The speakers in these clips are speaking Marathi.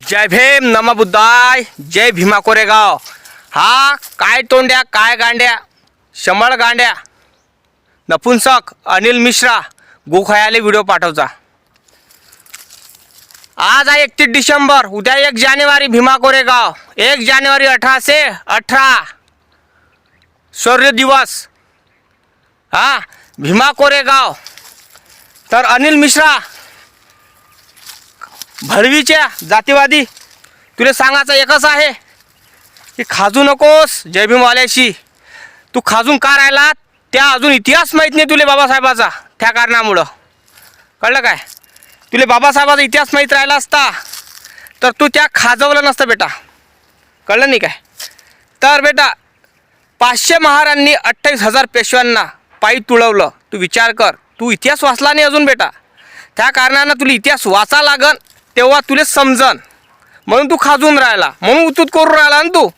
जय भीम नमः बुद्धाय जय भीमा कोरेगाव। हा काय तोंड्या काय गांड्या शंभर गांड्या नपुंसक अनिल मिश्रा गोखयाले व्हिडिओ पाठवचा। आज आहे 31 डिसेंबर, उद्या 1 जानेवारी भीमा कोरेगाव। 1 जानेवारी 1818 शौर्य दिवस। हा भीमा कोरेगाव। तर अनिल मिश्रा भडवीच्या जातीवादी तुला सांगायचं एकच आहे की खाजू नकोस जय भीमवाल्याशी। तू खाजून का राहिला त्या अजून इतिहास माहीत नाही तुले बाबासाहेबाचा, त्या कारणामुळं कळलं काय। तुले बाबासाहेबाचा इतिहास माहीत राहिला असता तर तू त्या खाजवलं नसतं बेटा, कळलं नाही काय। तर बेटा 500 महारांनी 28,000 पेशव्यांना पायी तुळवलं। तू विचार कर, तू इतिहास वाचला नाही अजून बेटा, त्या कारणानं तुला इतिहास वाचा लागन तेव्हा तुले समजन। म्हणून तू खाजून राहिला, म्हणून उतूत करून राहिला ना तू।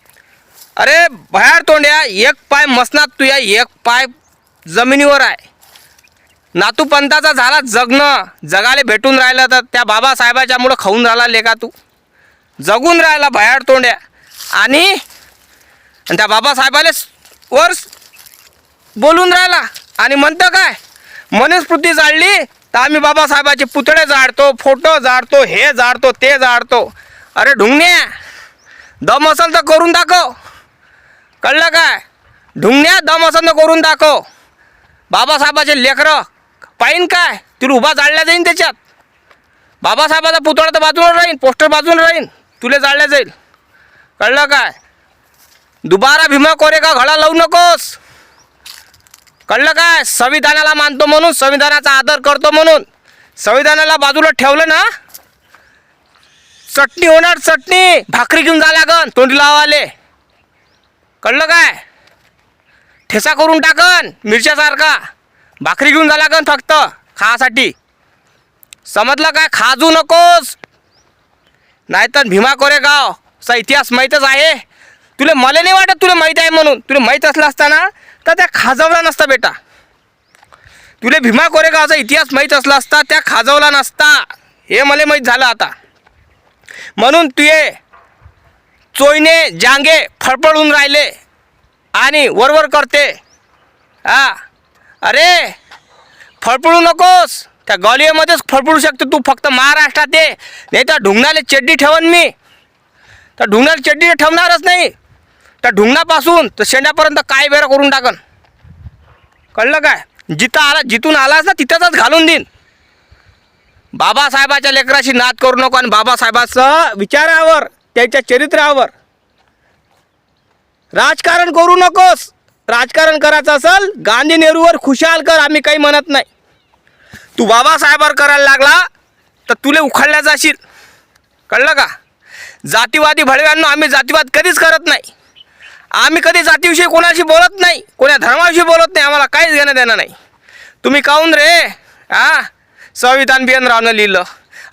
अरे बाहेर तोंड्या, एक पाय मसनात तुया, एक पाय जमिनीवर आहे। नातू पंथाचा झाला जगणं, जगाले भेटून राहिलं तर त्या बाबासाहेबाच्यामुळं खाऊन राहिला लेका तू, जगून राहिला बाहेर तोंड्या। आणि त्या बाबासाहेबाले वर बोलून राहिला आणि म्हणतं काय, मनुस्मृती जाळली तर आम्ही बाबासाहेबाचे पुतळे जाळतो, फोटो जाळतो, हे जाळतो ते जाळतो। अरे ढुंगण्या, दम असेल तर करून दाखव, कळलं काय। ढुंगण्या दम असेल तर करून दाखव। बाबासाहेबाचे लेकरं पाहिन काय तुला उभा जाळल्या जाईन त्याच्यात। बाबासाहेबाचा पुतळा तर बाजूला राहीन, पोस्टर बाजूला राहीन, तुले जाळल्या जाईल, कळलं काय। दुबारा भीमा कोरेगाव घडा लावू नकोस, कळलं काय। संविधानाला मानतो म्हणून, संविधानाचा आदर करतो म्हणून संविधानाला बाजूला ठेवलं ना, चटणी होणार चटणी। भाकरी घेऊन जा लागन तोंडी लावाले, कळलं काय। ठेसा करून टाकन मिरच्यासारखा, भाकरी घेऊन जा लागन फक्त खासाठी, समजलं काय। खाजू नकोस, नाहीतर भीमा कोरेगावचा इतिहास माहीतच आहे तुला। मला नाही वाटत तुला माहीत आहे म्हणून, तुला माहीत असलं असताना तर त्या खाजवला नसता बेटा। तुला भीमा कोरेगावचा इतिहास माहीत असला असता त्या खाजवला नसता, हे मला माहीत झालं आता। म्हणून तुये चोयने जांगे फडफडून राहिले आणि वरवर करते। हा अरे फडफडू नकोस, त्या गॉलियामध्येच फडफडू शकते तू, फक्त महाराष्ट्रात ये, नाही तर ढुंगणाले चड्डी ठेवन मी। तर ढुंगणाला चड्डी ठेवणारच नाही, त्या ढुंगणापासून तर शेंड्यापर्यंत काय बेरा करून टाकन, कळलं काय। जिथून आलास ना तिथंच घालून देईन। बाबासाहेबाच्या लेकराशी नाद करू नको आणि बाबासाहेबाचं विचारावर, त्याच्या चरित्रावर राजकारण करू नकोस। राजकारण करायचं असेल गांधी नेहरूवर खुशाल कर, आम्ही काही म्हणत नाही। तू बाबासाहेबावर करायला लागला तर तुले उखाडल्या जाशील, कळलं का। जातीवादी भडव्यांनो, आम्ही जातीवाद कधीच करत नाही, आम्ही कधी जातीविषयी कोणाशी बोलत नाही, कोणा धर्माविषयी बोलत नाही, आम्हाला काहीच घेणं देणं नाही। तुम्ही काहून रे संविधान बी एन रावनं लिहिलं,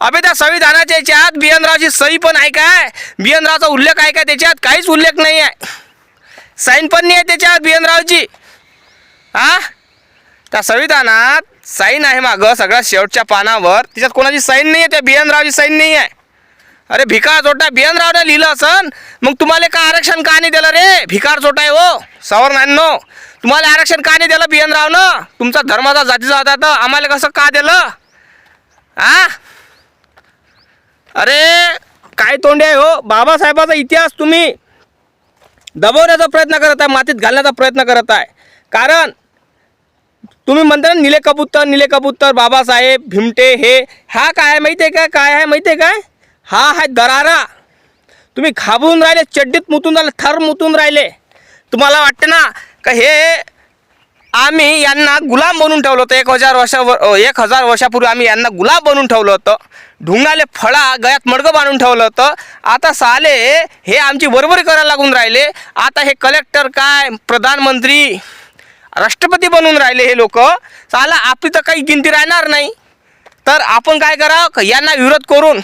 अबे त्या संविधानाच्या याच्यात बी एन रावची सही पण आहे काय, बी एन रावचा उल्लेख आहे काय, त्याच्यात काहीच उल्लेख नाही आहे, साईन पण नाही आहे त्याच्यात बी एन रावची। त्या संविधानात साईन आहे मागं सगळ्यात शेवटच्या पानावर, त्याच्यात कोणाची साईन नाही आहे, त्या बी एन रावची साईन नाही आहे। अरे भिकार चोटा बी एन रावने लिहिलं असन, मग तुम्हाला का आरक्षण का नाही दिलं रे, भिकार चोटा आहे हो सवर्णांनो। तुम्हाला आरक्षण का नाही दिलं बी एन रावनं, तुमचा धर्माचा जातीचा होता तर आम्हाला कसं का दिलं। अरे काय तोंडे आहे हो, बाबासाहेबाचा इतिहास तुम्ही दबवण्याचा प्रयत्न करत आहे, मातीत घालण्याचा प्रयत्न करत आहे। कारण तुम्ही म्हणता ना निले कबूतर बाबासाहेब भिमटे, हे हा काय आहे माहिती आहे काय, काय आहे माहिती आहे काय, हा आहे दरारा। तुम्ही घाबरून राहिले, चड्डीत मुतून राहिले, थर मुतून राहिले। तुम्हाला वाटतं ना का हे आम्ही यांना गुलाम बनवून ठेवलं होतं, 1000 वर्षापूर्वी आम्ही यांना गुलाम बनवून ठेवलं होतं, ढुंगणाले फळा गळ्यात मडगं बांधून ठेवलं होतं। आता साले हे आमची बरोबरी करायला लागून राहिले, आता हे कलेक्टर काय प्रधानमंत्री राष्ट्रपती बनवून राहिले हे लोक। साला आपली तर काही गिनती राहणार नाही, तर आपण काय करावं, यांना विरोध करून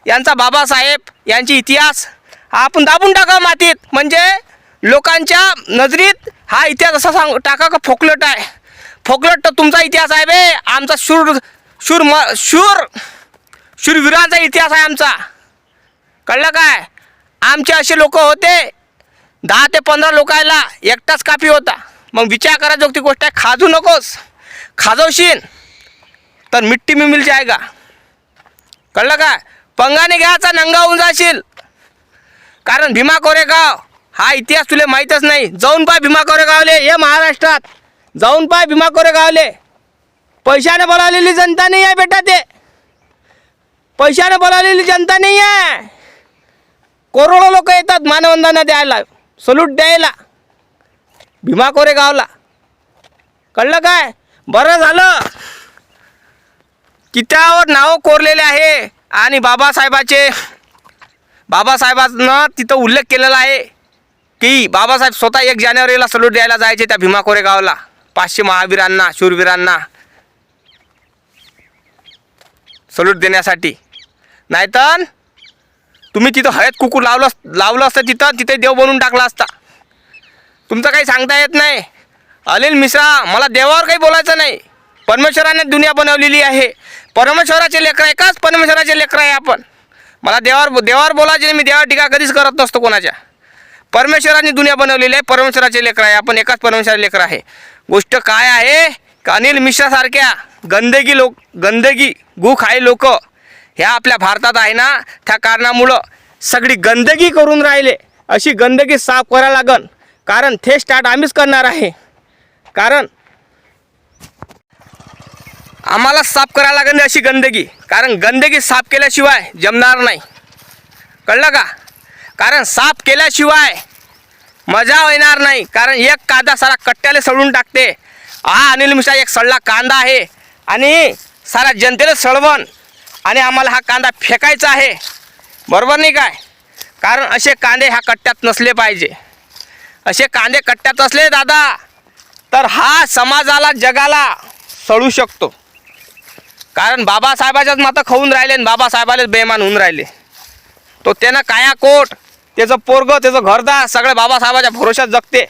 यांचा बाबासाहेब यांची इतिहास आपण दाबून टाका मातीत। म्हणजे लोकांच्या नजरीत हा इतिहास असा सांग टाका का फोकलट आहे, फोकलट तर तुमचा इतिहास आहे बे, आमचा शूरवीरांचा इतिहास आहे आमचा। कळलं काय? आमचे असे लोक होते 10 ते 15 लोकायला एकटाच कापी होता. मग विचार करा जोगती गोष्ट आहे. खाजू नकोस, खाजवशील तर मिट्टी में मिल जाएगा. कळलं काय? पंगाने घ्यायचा नंगा होऊन जाशील. कारण भीमा कोरेगाव हा इतिहास तुला माहीतच नाही. जाऊन पाय भीमा कोरेगावले, हे महाराष्ट्रात जाऊन पाय भीमा कोरेगावले. पैशाने बोलावलेली जनता नाही आहे बेटा, ते पैशाने बोलावलेली जनता नाही आहे. करोडो लोक येतात मानवंदना द्यायला, सल्यूट द्यायला भीमा कोरेगावला. कळलं काय? बरं झालं की त्यावर नावं कोरलेले आहे आणि बाबासाहेबांनं तिथं उल्लेख केलेला आहे की बाबासाहेब स्वतः 1 जानेवारीला सल्यूट द्यायला जायचे त्या भीमा कोरेगावला. 500 महावीरांना, शूरवीरांना सल्यूट देण्यासाठी. नाहीतर तुम्ही तिथं हळद कुकू लावलं असतं, तिथे देव बनवून टाकला असता. तुमचं काही सांगता येत नाही. अनिल मिश्रा, मला देवावर काही बोलायचं नाही. परमेश्वराने दुनिया बनवलेली आहे. परमेश्वराचे लेकरं, एकाच परमेश्वराचे लेकरं आहे आपण. मला देवावर बोलायचे नाही. मी देवावर टीका कधीच करत नसतो कोणाच्या. परमेश्वराने दुनिया बनवलेली आहे, परमेश्वराचे लेकरं आहे आपण, एकाच परमेश्वराचे लेकरं आहे. गोष्ट काय आहे की अनिल मिश्रासारख्या गंदगी गु खाई लोक ह्या आपल्या भारतात आहे ना, त्या कारणामुळं सगळी गंदगी करून राहिले. अशी गंदगी साफ करायला लागन. कारण ते स्टार्ट आम्हीच करणार आहे. कारण आम्हाला साफ करायला लागेल अशी गंदगी. कारण गंदगी साफ केल्याशिवाय जमणार नाही. कळलं का? कारण साफ केल्याशिवाय मजा येणार नाही. कारण एक कांदा सारा कट्ट्याला सळून टाकते. हा अनिल मिश्रा एक सडला कांदा आहे आणि सारा जनतेला सळवण, आणि आम्हाला हा कांदा फेकायचा आहे. बरोबर नाही काय? कारण असे कांदे ह्या कट्ट्यात नसले पाहिजे. असे कांदे कट्ट्यात असले दादा तर हा समाजाला, जगाला सळू शकतो. कारण बाबासाहेबाच्याच माता खाऊन राहिले आणि बाबासाहेबालाच बेमान होऊन राहिले. तो त्यानं काया कोट, त्याचं पोरगं, त्याचं घरदार सगळं बाबासाहेबाच्या भरोशात जगते,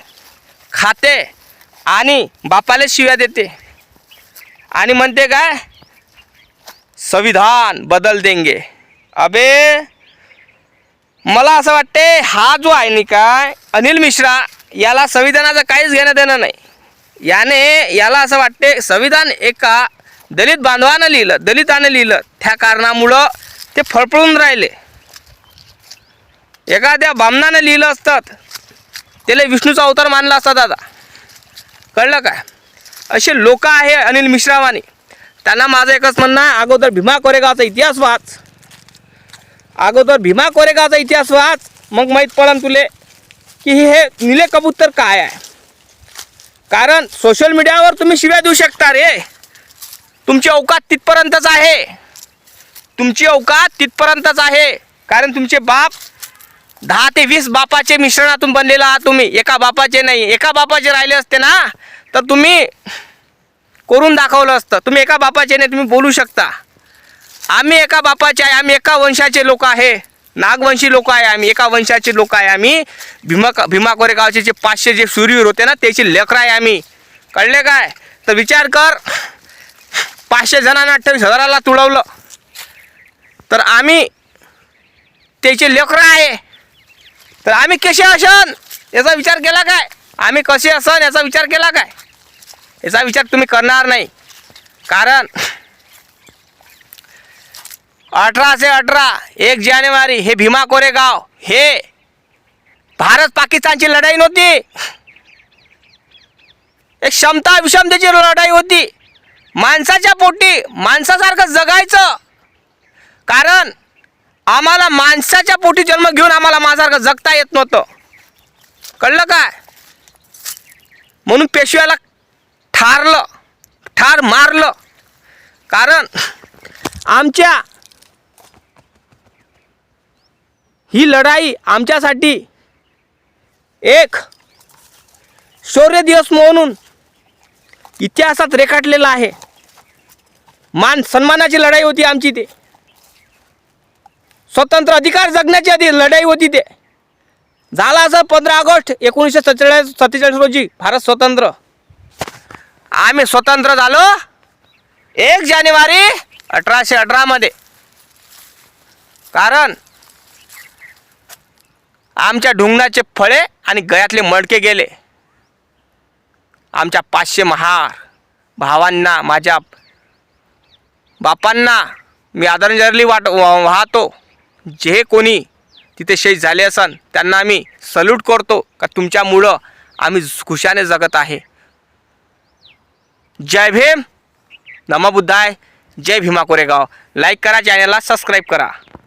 खाते आणि बापाला शिव्या देते आणि म्हणते काय, संविधान बदल देंगे. अबे मला असं वाटते हा जो आहे नाही काय अनिल मिश्रा, याला संविधानाचं काहीच घेणं देणं नाही. याला असं वाटते संविधान एका दलित बांधवानं लिहिलं, दलितानं लिहिलं, त्या कारणामुळं ते फळफळून राहिले. एखाद्या बामणानं लिहिलं असतं त्याला विष्णूचा अवतार मानला असता दादा. कळलं काय? असे लोक आहे अनिल मिश्रावानी. त्यांना माझं एकच म्हणणं आहे, अगोदर भीमा कोरेगावचा इतिहास वाच, मग माहीत पडन तुले की हे निले कबूतर काय आहे. कारण सोशल मीडियावर तुम्ही शिव्या देऊ शकता रे. तुमची औकात तिथपर्यंतच आहे. कारण तुमचे बाप 10 ते 20 बापाचे मिश्रणातून बनलेला आहात तुम्ही. एका बापाचे नाही. एका बापाचे राहिले असते ना तर तुम्ही करून दाखवलं असतं. तुम्ही एका बापाचे नाही, तुम्ही बोलू शकता. आम्ही एका बापाचे आहे, आम्ही एका वंशाचे लोक आहे, नागवंशी लोक आहे आम्ही, एका वंशाचे लोक आहे आम्ही. भीमा कोरेगावचे जे 500 जे शूरवीर होते ना त्याची लेकरं आहे आम्ही. कळले काय? तर विचार कर, 500 जणांना 28,000ला तुडवलं तर आम्ही त्याचे लेकरं आहे. तर आम्ही कसे असन याचा विचार केला काय? आम्ही कसे असन याचा विचार केला काय? याचा विचार तुम्ही करणार नाही. कारण 1818 1 जानेवारी हे भीमा कोरेगाव हे भारत पाकिस्तानची लढाई नव्हती, एक क्षमता विषमतेची लढाई होती. माणसाच्या पोटी माणसासारखं जगायचं. कारण आम्हाला माणसाच्या पोटी जन्म घेऊन आम्हाला माझ्यासारखं जगता येत नव्हतं. कळलं काय? म्हणून पेशव्याला ठार मारलं. कारण आमच्या ही लढाई आमच्यासाठी एक शौर्य दिवस म्हणून इतिहासात रेखाटलेला आहे. मान सन्मानाची लढाई होती आमची. ते स्वतंत्र अधिकार जगण्याची आधी लढाई होती. ते झालं असं 15 ऑगस्ट 1947 रोजी भारत स्वतंत्र. आम्ही स्वतंत्र झालो 1 जानेवारी 1818 मध्ये. कारण आमच्या ढुंगणाचे फळे आणि गळ्यातले मडके गेले. आमच्या 500 महार भावांना, माझ्या बापांना मी आदरांजली वाहतो. जे कोणी तिथे शहीद झाले असन त्यांना आम्ही सल्यूट करतो का तुमच्यामुळं आम्ही खुशाने जगत आहे. जय भीम, नमो बुद्धाय, जय भीमा कोरेगाव. लाईक करा, चॅनलला सबस्क्राईब करा.